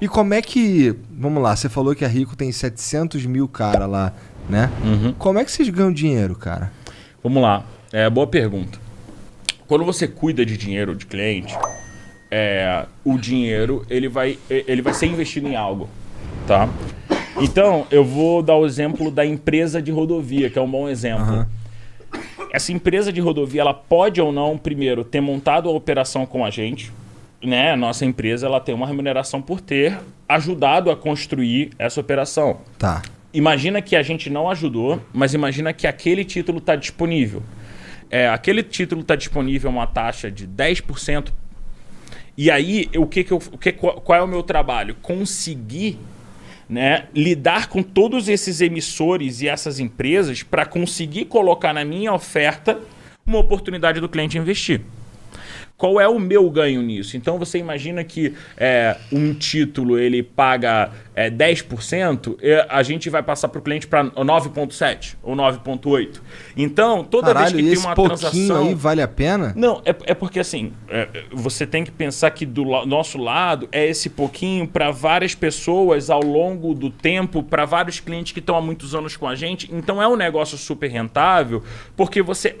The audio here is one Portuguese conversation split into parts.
E como é que... Vamos lá, você falou que a Rico tem 700 mil cara lá, né? Como é que vocês ganham dinheiro, cara? Vamos lá. Boa pergunta. Quando você cuida de dinheiro de cliente, o dinheiro ele vai ser investido em algo, tá? Então, eu vou dar o exemplo da empresa de rodovia, que é um bom exemplo. Essa empresa de rodovia, ela pode ou não, primeiro, ter montado a operação com a gente, né? A nossa empresa, ela tem uma remuneração por ter ajudado a construir essa operação. Tá. Imagina que a gente não ajudou, mas imagina que aquele título está disponível. Aquele título está disponível a uma taxa de 10%. E aí, qual é o meu trabalho? Conseguir, né, lidar com todos esses emissores e essas empresas para conseguir colocar na minha oferta uma oportunidade do cliente investir. Qual é o meu ganho nisso? Então você imagina que um título ele paga 10%, a gente vai passar para o cliente para 9,7% ou 9,8%. Então, toda vez que tem uma transação... aí vale a pena? Não, é porque assim, você tem que pensar que do nosso lado é esse pouquinho para várias pessoas ao longo do tempo, para vários clientes que estão há muitos anos com a gente. Então é um negócio super rentável, porque você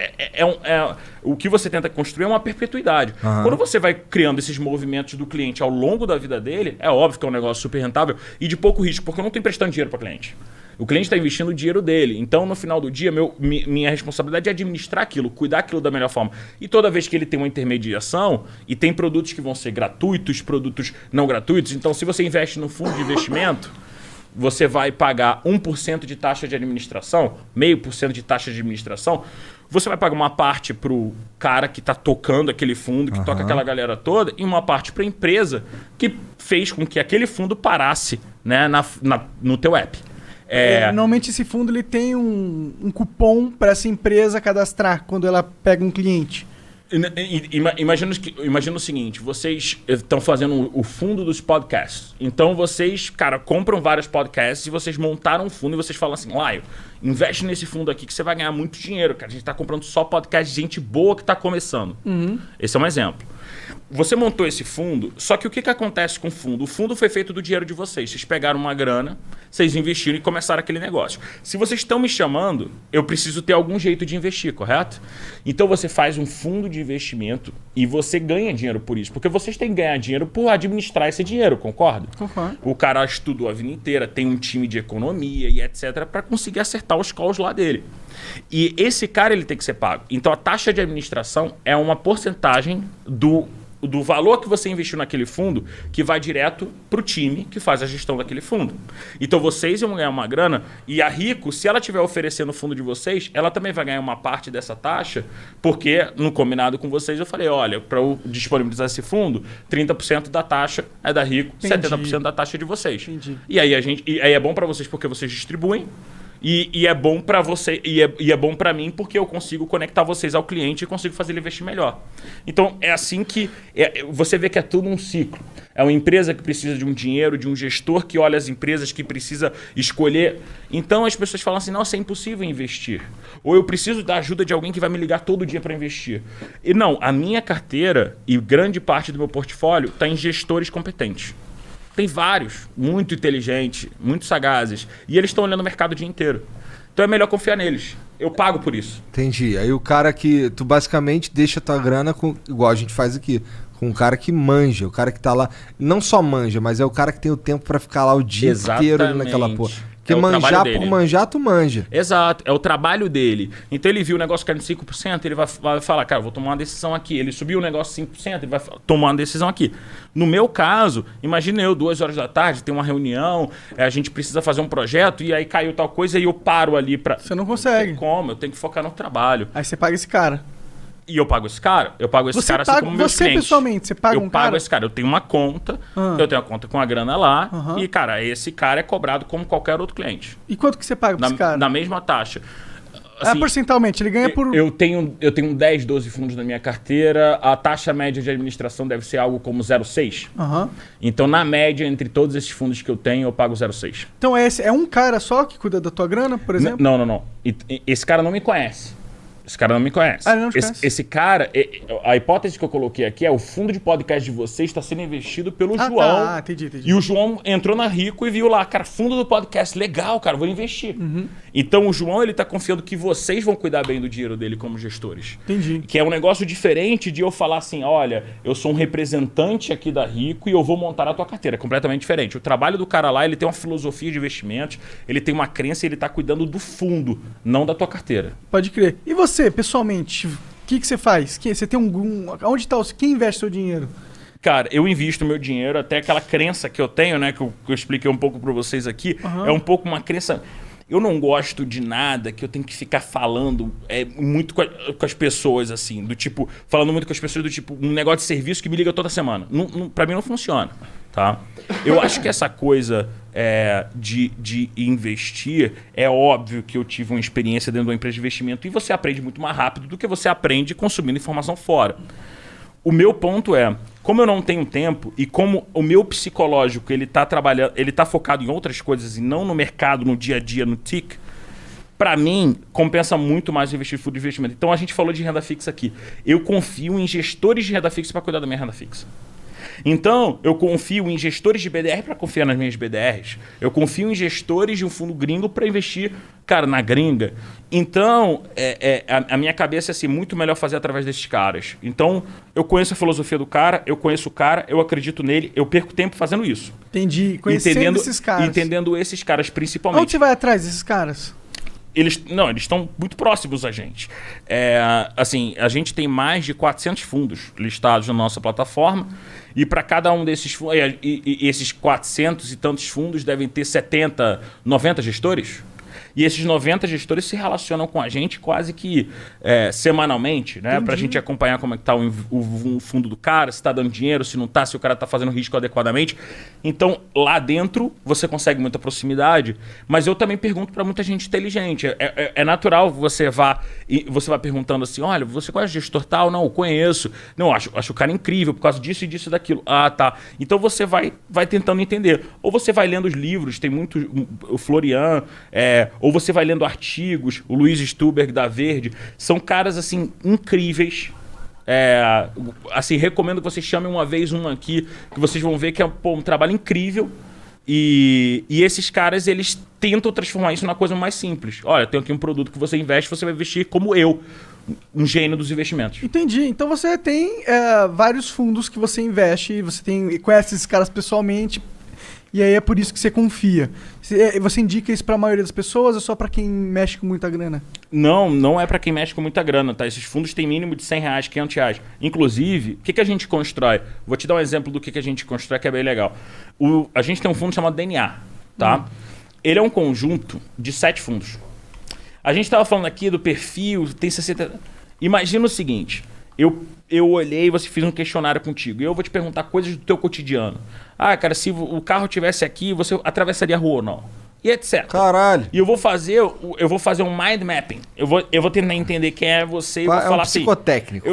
o que você tenta construir é uma perpetuidade. Quando você vai criando esses movimentos do cliente ao longo da vida dele, é óbvio que é um negócio super rentável e de pouco risco, porque eu não estou emprestando dinheiro para cliente. O cliente está investindo o dinheiro dele. Então, no final do dia, minha responsabilidade é administrar aquilo, cuidar aquilo da melhor forma. E toda vez que ele tem uma intermediação, e tem produtos que vão ser gratuitos, produtos não gratuitos, então se você investe no fundo de investimento, você vai pagar 1% de taxa de administração, 0,5% de taxa de administração, você vai pagar uma parte para o cara que está tocando aquele fundo, que toca aquela galera toda, e uma parte para a empresa que fez com que aquele fundo parasse, né, no teu app. Normalmente esse fundo ele tem um cupom para essa empresa cadastrar quando ela pega um cliente. Imagina o seguinte, vocês estão fazendo o fundo dos podcasts. Então vocês, cara, compram vários podcasts e vocês montaram um fundo e vocês falam assim, Laio, investe nesse fundo aqui que você vai ganhar muito dinheiro, cara. A gente está comprando só podcast de gente boa que está começando. Esse é um exemplo. Você montou esse fundo, só que o que acontece com o fundo? O fundo foi feito do dinheiro de vocês. Vocês pegaram uma grana, vocês investiram e começaram aquele negócio. Se vocês estão me chamando, eu preciso ter algum jeito de investir, correto? Então você faz um fundo de investimento e você ganha dinheiro por isso. Porque vocês têm que ganhar dinheiro por administrar esse dinheiro, concorda? Concordo. O cara estudou a vida inteira, tem um time de economia e etc. para conseguir acertar os calls lá dele. E esse cara ele tem que ser pago. Então a taxa de administração é uma porcentagem do valor que você investiu naquele fundo que vai direto para o time que faz a gestão daquele fundo. Então vocês vão ganhar uma grana e a Rico, se ela estiver oferecendo o fundo de vocês, ela também vai ganhar uma parte dessa taxa, porque no combinado com vocês eu falei, olha, para eu disponibilizar esse fundo, 30% da taxa é da Rico, Entendi. 70% da taxa é de vocês. Entendi. E aí aí é bom para vocês porque vocês distribuem. E é bom para você e é bom para mim porque eu consigo conectar vocês ao cliente e consigo fazer ele investir melhor. Então é assim que você vê que é tudo um ciclo. É uma empresa que precisa de um dinheiro, de um gestor que olha as empresas que precisa escolher. Então as pessoas falam assim, nossa, é impossível investir. Ou eu preciso da ajuda de alguém que vai me ligar todo dia para investir. E não, a minha carteira e grande parte do meu portfólio está em gestores competentes. Tem vários, muito inteligentes, muito sagazes. E eles estão olhando o mercado o dia inteiro. Então é melhor confiar neles. Eu pago por isso. Entendi. Aí o cara que... Tu basicamente deixa a tua grana com... Igual a gente faz aqui. Com um cara que manja. O cara que tá lá... Não só manja, mas é o cara que tem o tempo pra ficar lá o dia inteiro ali naquela porra. Porque manjar por manjar, tu manja. Exato, é o trabalho dele. Então ele viu o negócio caindo 5%, ele vai falar, cara, vou tomar uma decisão aqui. Ele subiu o negócio 5%, ele vai tomar uma decisão aqui. No meu caso, imagina eu, 2 horas da tarde, tem uma reunião, a gente precisa fazer um projeto e aí caiu tal coisa e eu paro ali pra... Você não consegue. Não tem como, eu tenho que focar no trabalho. Aí você paga esse cara. E eu pago esse cara? Eu pago esse Você cara paga, assim como meus você clientes. pessoalmente, você paga eu um pago cara? esse cara. Eu tenho uma conta, eu tenho uma conta com a grana lá Aham. e, cara, esse cara é cobrado como qualquer outro cliente. E quanto que você paga pra esse cara? Na mesma taxa. Assim, porcentualmente, ele ganha por... Eu tenho 10, 12 fundos na minha carteira, a taxa média de administração deve ser algo como 0,6. Aham. Então, na média, entre todos esses fundos que eu tenho, eu pago 0,6. Então é um cara só que cuida da tua grana, por exemplo? Não. Esse cara não me conhece. Esse cara não me conhece. Ele não te conhece. Esse cara, a hipótese que eu coloquei aqui é o fundo de podcast de vocês está sendo investido pelo João. Tá, entendi. E o João entrou na Rico e viu lá, cara, fundo do podcast, legal, cara, vou investir. Então o João, ele tá confiando que vocês vão cuidar bem do dinheiro dele como gestores. Entendi. Que é um negócio diferente de eu falar assim, olha, eu sou um representante aqui da Rico e eu vou montar a tua carteira. É completamente diferente. O trabalho do cara lá, ele tem uma filosofia de investimentos, ele tem uma crença e ele tá cuidando do fundo, não da tua carteira. Pode crer. E você, pessoalmente, o que você faz? Você tem onde tá quem investe seu dinheiro? Cara, eu invisto meu dinheiro, até aquela crença que eu tenho, né, que eu expliquei um pouco para vocês aqui, é um pouco uma crença. Eu não gosto de nada que eu tenho que ficar falando muito com as pessoas, assim, do tipo, falando muito com as pessoas, do tipo, um negócio de serviço que me liga toda semana. Para mim não funciona, tá? Eu acho que essa coisa de investir, é óbvio que eu tive uma experiência dentro de uma empresa de investimento e você aprende muito mais rápido do que você aprende consumindo informação fora. O meu ponto é, como eu não tenho tempo e como o meu psicológico ele tá trabalhando, ele tá focado em outras coisas e não no mercado, no dia a dia, no TIC, para mim compensa muito mais investir em fundo de investimento. Então a gente falou de renda fixa aqui. Eu confio em gestores de renda fixa para cuidar da minha renda fixa. Então, eu confio em gestores de BDR para confiar nas minhas BDRs. Eu confio em gestores de um fundo gringo para investir, cara, na gringa. Então, a minha cabeça é assim, muito melhor fazer através desses caras. Então, eu conheço a filosofia do cara, eu conheço o cara, eu acredito nele, eu perco tempo fazendo isso. Entendi. Conhecendo esses caras. Entendendo esses caras principalmente. Onde você vai atrás desses caras? Eles estão muito próximos a gente. Assim, a gente tem mais de 400 fundos listados na nossa plataforma e para cada um desses fundos, e esses 400 e tantos fundos devem ter 70, 90 gestores. E esses 90 gestores se relacionam com a gente quase que semanalmente, né? Para a gente acompanhar como é que está o fundo do cara, se está dando dinheiro, se não está, se o cara está fazendo risco adequadamente. Então, lá dentro, você consegue muita proximidade. Mas eu também pergunto para muita gente inteligente. É natural que você vá perguntando assim, olha, você conhece gestor tal? Não, eu conheço. Não, acho o cara incrível por causa disso e disso e daquilo. Ah, tá. Então, você vai tentando entender. Ou você vai lendo os livros, tem muito... O Florian... ou você vai lendo artigos, o Luiz Stuberg da Verde, são caras assim incríveis. Assim, recomendo que vocês chamem uma vez um aqui, que vocês vão ver que é um trabalho incrível. E esses caras, eles tentam transformar isso numa coisa mais simples. Olha, tem aqui um produto que você investe, você vai investir como eu, um gênio dos investimentos. Entendi. Então você tem vários fundos que você investe, você conhece esses caras pessoalmente. E aí é por isso que você confia. Você indica isso para a maioria das pessoas ou só para quem mexe com muita grana? Não é para quem mexe com muita grana, tá? Esses fundos têm mínimo de R$100, R$500. Inclusive, o que a gente constrói? Vou te dar um exemplo do que a gente constrói que é bem legal. A gente tem um fundo chamado DNA, tá? Ele é um conjunto de 7 fundos. A gente estava falando aqui do perfil, tem 60... Imagina o seguinte... Eu olhei e você fez um questionário contigo. E eu vou te perguntar coisas do teu cotidiano. Ah, cara, se o carro estivesse aqui, você atravessaria a rua ou não? E etc. Caralho. E eu vou fazer um mind mapping. Eu vou tentar entender quem é você e vou falar assim... psicotécnico.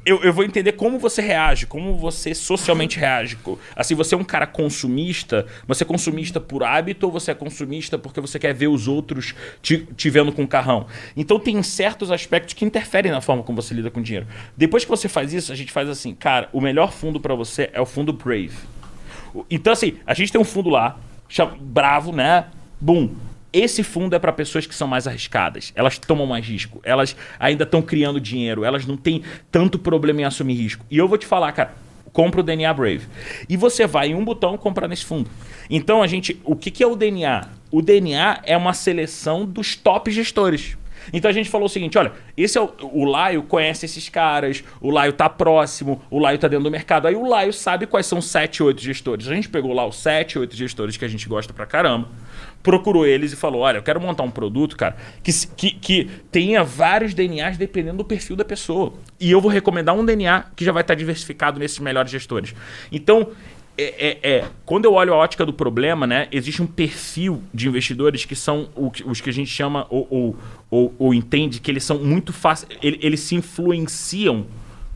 Eu vou entender como você reage, como você socialmente reage. Assim, você é um cara consumista, você é consumista por hábito ou você é consumista porque você quer ver os outros te vendo com um carrão? Então tem certos aspectos que interferem na forma como você lida com dinheiro. Depois que você faz isso, a gente faz assim, cara, o melhor fundo para você é o fundo Brave. Então assim, a gente tem um fundo lá, bravo, né? Bum. Esse fundo é para pessoas que são mais arriscadas. Elas tomam mais risco. Elas ainda estão criando dinheiro. Elas não têm tanto problema em assumir risco. E eu vou te falar, cara, compra o DNA Brave. E você vai em um botão comprar nesse fundo. Então, o que é o DNA? O DNA é uma seleção dos top gestores. Então a gente falou o seguinte, olha, esse é o Laio conhece esses caras, o Laio tá próximo, o Laio tá dentro do mercado. Aí o Laio sabe quais são 7, 8 gestores. A gente pegou lá os 7, 8 gestores que a gente gosta pra caramba, procurou eles e falou, olha, eu quero montar um produto, cara, que tenha vários DNAs dependendo do perfil da pessoa. E eu vou recomendar um DNA que já vai estar diversificado nesses melhores gestores. Então... quando eu olho a ótica do problema, né, existe um perfil de investidores que são os que a gente chama ou entende que eles são muito fáceis, eles se influenciam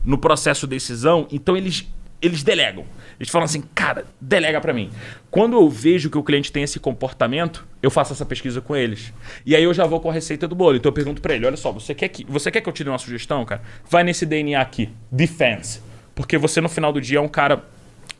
no processo de decisão, então eles eles delegam. Eles falam assim, cara, delega para mim. Quando eu vejo que o cliente tem esse comportamento, eu faço essa pesquisa com eles. E aí eu já vou com a receita do bolo. Então eu pergunto para ele, olha só, você quer que eu te dê uma sugestão, cara? Vai nesse DNA aqui, defense. Porque você no final do dia é um cara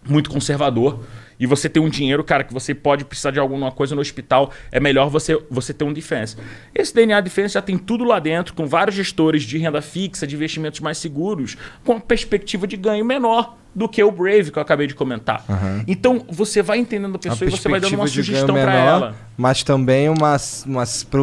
muito conservador. E você tem um dinheiro, cara, que você pode precisar de alguma coisa no hospital, é melhor você ter um defense. Esse DNA Defense já tem tudo lá dentro, com vários gestores de renda fixa, de investimentos mais seguros, com perspectiva de ganho menor do que o Brave, que eu acabei de comentar. Então, você vai entendendo a pessoa e você vai dando uma sugestão para ela. Mas também eu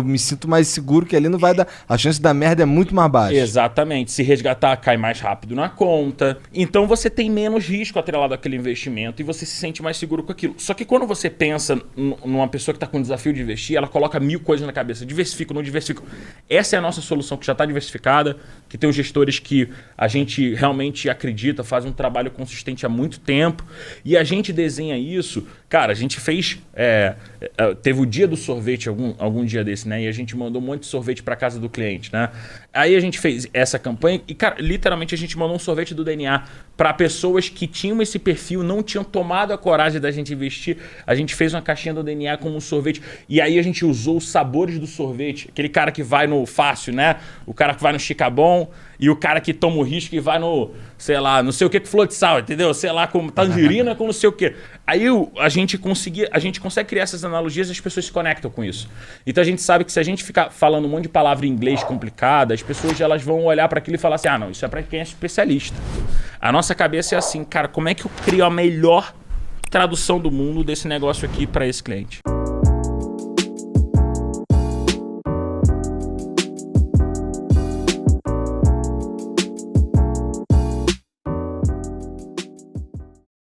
me sinto mais seguro que ali não vai dar... A chance da merda é muito mais baixa. Exatamente. Se resgatar, cai mais rápido na conta. Então, você tem menos risco atrelado àquele investimento e você se sente mais seguro com aquilo. Só que quando você pensa numa pessoa que está com o desafio de investir, ela coloca 1000 coisas na cabeça. Diversifico, não diversifico. Essa é a nossa solução, que já está diversificada, que tem os gestores que a gente realmente acredita, faz um trabalho consistente há muito tempo. E a gente desenha isso... Cara, a gente fez... teve o dia do sorvete algum dia desse, né? E a gente mandou um monte de sorvete para casa do cliente, né? Aí a gente fez essa campanha e, cara, literalmente a gente mandou um sorvete do DNA para pessoas que tinham esse perfil, não tinham tomado a coragem da gente investir. A gente fez uma caixinha do DNA como um sorvete. E aí a gente usou os sabores do sorvete. Aquele cara que vai no fácil, né? O cara que vai no Chicabon e o cara que toma o risco e vai no, sei lá, não sei o que com flor de sal, entendeu? Sei lá, com tangerina com não sei o que. Aí a gente consegue criar essas analogias e as pessoas se conectam com isso. Então a gente sabe que se a gente ficar falando um monte de palavra em inglês complicada, as pessoas elas vão olhar para aquilo e falar assim, ah, não, isso é para quem é especialista. A nossa cabeça é assim, cara, como é que eu crio a melhor tradução do mundo desse negócio aqui para esse cliente?